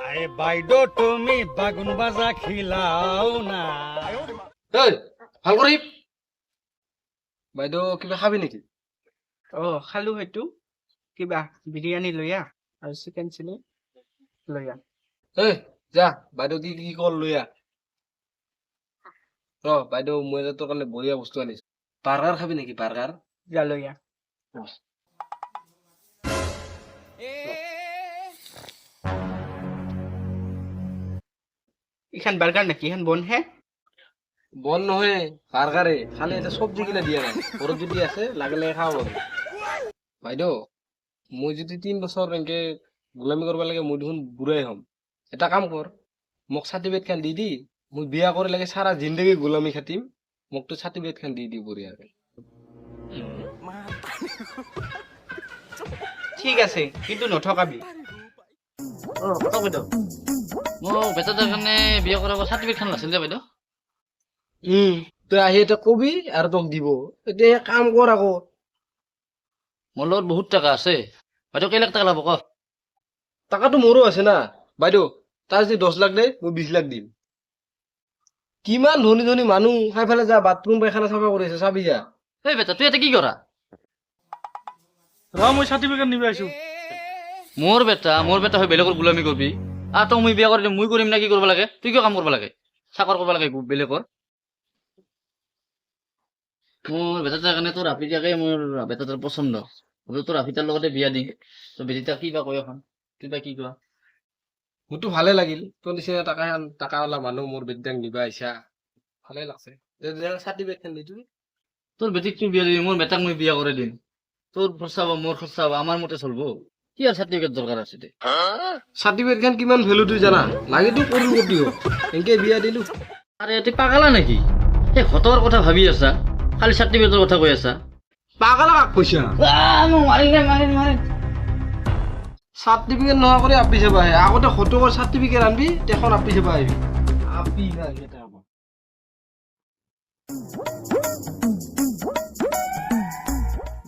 আৰে বাইদেউ তুমি বাগুন বাজা খিলাও না। এই ভাল কৰি বাইদেউ কিবা খাবি নেকি? খালো হয়তো কিবা বিৰিয়ানী লৈ আহ আৰু চিকেন চিলি লৈ আহ। এই যা বাইদেউ কি কি কল লৈ আহ। বাইদেউ মই যে তোৰ কাৰণে বঢ়িয়া বস্তু আনিছো। বাৰ্গাৰ খাবি নেকি? বাৰ্গাৰ যা লৈ আহ। ইখান বাৰ্গাৰ নেকি? ইখান বনহে বন নহয় বাৰ্গাৰে, খালি এটা চব্জি গিলা দিয়া নাই। ঘৰত যদি আছে লাগে লাগে খাব পাবি। বাইদেউ মই যদি 3 বছৰ এনেকে গোলামী কৰিব লাগে মই দেখোন বুঢ়াই হ'ম। এটা কাম কৰ, মোক চাৰ্টিফিকেট খান দি মই বিয়া কৰি লাগে সাৰা জিন্দগী গোলামী খাটিম। মোক তো চাৰ্টিফিকেট খান দি বঢ়িয়াকে। ঠিক আছে কিন্তু নথকাবি। কথা বাইদেউ মোৰ বেটাটাৰ কাৰণে বিয়া কৰাব চাৰ্টিফিকেট খান নাছিল যে বাইদেউ। তই আহি এটা কবি আৰু তোক দিব। এতিয়া কাম কৰ আকৌ। মোৰ লগত বহুত টকা আছে বাইদেউ, কেই লাখ টকা ল'ব ক? টাকাটো মোৰো আছে না বাইদেউ। তাৰ যদি 10 লাখ দে মই 20 লাখ দিম। কিমান ধনী ধনী মানুহ খাইফালে যা বাথৰুম পায়খানা চাফা কৰি আছে, চাবি যা। এই বেটা তুই ইয়াতে কি কৰা? মই চাৰ্টিফিকেট নিব আহিছো। মোৰ বেটা হৈ বেলেগৰ গোলামী কৰবি আৰু তই মই বিয়া কৰি মই কৰিম না? কি কৰিব লাগে? তুই কিয় কাম কৰিব লাগে? চাকৰ কৰিব লাগে বেলেগৰ? মোৰ বেটাটাৰ কাৰণে তোৰ আপিটাকে মোৰ বেটাটাৰ পচন্দ। তোৰ আপিটাৰ লগতে বিয়া দি তোৰ বেটিটা কি বা কয় এখন, তুই বা কি কোৱা? মোৰতো ভালে লাগিল। তোৰ নিচিনা টাকাওয়ালা মানুহ মোৰ বেটাক নিবা আহিছা, ভালে লাগছে। চাৰ্টিফিকেট খান দি তুই। তোৰ বেটিক তুই বিয়া দিবি, মোৰ বেটাক মই বিয়া কৰি দিম। তোৰ খৰচা হব, মোৰ খৰচা হব, আমাৰ মতে চলবো। কি আৰু চাৰ্টিফিকেট দৰকাৰ আছে দে? চাৰ্টিফিকেট খান কিমান ভেলু তুই জানা? লাগেতো কোটি হোক এনেকে বিয়া দিলো। আৰে তুই পাগলা নেকি? সেই ঘটৰ কথা ভাবি আছা, খালি চাৰ্টিফিকেটৰ কথা কৈ আছা। পাগলা কাক কৈছা? চাৰ্টিফিকেট নোহোৱা কৰি আপি চাবা আহে। আগতে ফটোকৰ চাৰ্টিফিকেট আনবি, তেখন আপি চাবা আহিবি। আপি না এটা হ'ব।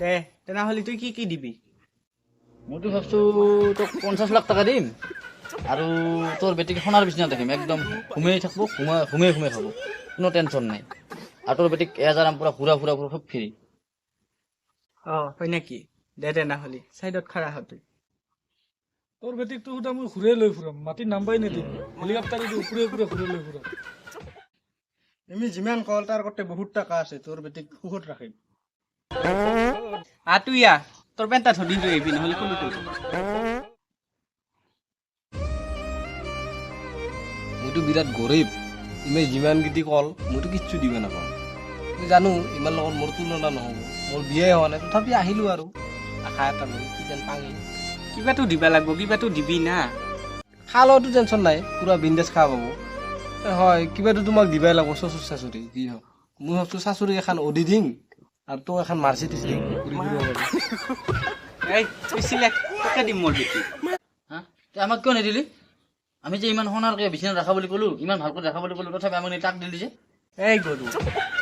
দে তেনেহ'লে তুই কি কি দিবি? মইতো ভাবছো তোক 50 লাখ টকা দিম আৰু তোৰ বেটিক সোণাৰ বিচনাত ৰাখিম। একদম ঘুমেই থাকবো, ঘুমে খাব, কোনো টেনচন নাই। আৰু তোৰ বেটিক 1000 পুৰা ফুৰা সব ফ্ৰী। হয় নেকি? দে তেনেহ'লে চাইডত খাৰা হ তুই। তোৰ বেটিক তো সুধা মই ঘূৰে লৈ ফুৰাম, মাটিত নাম্বাই নিদিম, হেলিকপ্টাৰ দি উপৰে উপৰে ঘূৰে লৈ ফুৰাম। তুমি যিমান কল তাৰ কৰতে বহুত টকা আছে, তোৰ বেটিক সুখত ৰাখিম। তুই তোৰ পেণ্টা ধৰি লৈ আহিবি, নহ'লে কোনো মইতো বিৰাট গৰীব। ইমান যিমান গিটি কল মইতো কিচ্ছু দিব নাপাওঁ। মই জানো ইমান লগত মোৰ তুলনা নহ'ব, মোৰ বিয়াই হোৱা নাই, তথাপি আহিলো আৰু আশা এটা লৈ কি যেন পাঙি। কিবাটো দিবা লাগব, কিবাটো দিবি না। খালতো টেনচন নাই, পুৰা বিন্দেজ খাব পাব। হয় কিবাটো তোমাক দিবাই লাগব, চচুৰ চাচুৰি যি হওক। মই ভাবছো চাচুৰি এখন অদি দিম আৰু তোক এখন মাৰ্চিডিজ দিম, ঘূৰি ফুৰিব পাৰি। এই তুই চিলেক্ট তোকে দিম মোৰ বেটি। হা তই আমাক কিয় নিদিলি? আমি যে ইমান সোণাৰকে বিচনাত ৰাখা বুলি ক'লো, ইমান ভালকৈ ৰাখা বুলি ক'লো, তথাপি আমাক তাক দিলি যে। এই গৰু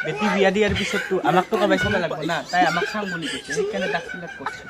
বেটি বিয়া দিয়াৰ পিছততো আমাক টকা পাইচাব লাগব না। তাই আমাক চাং বুলি কৈছে, সেইকাৰণে তাক চিলেক্ট কৰিছে।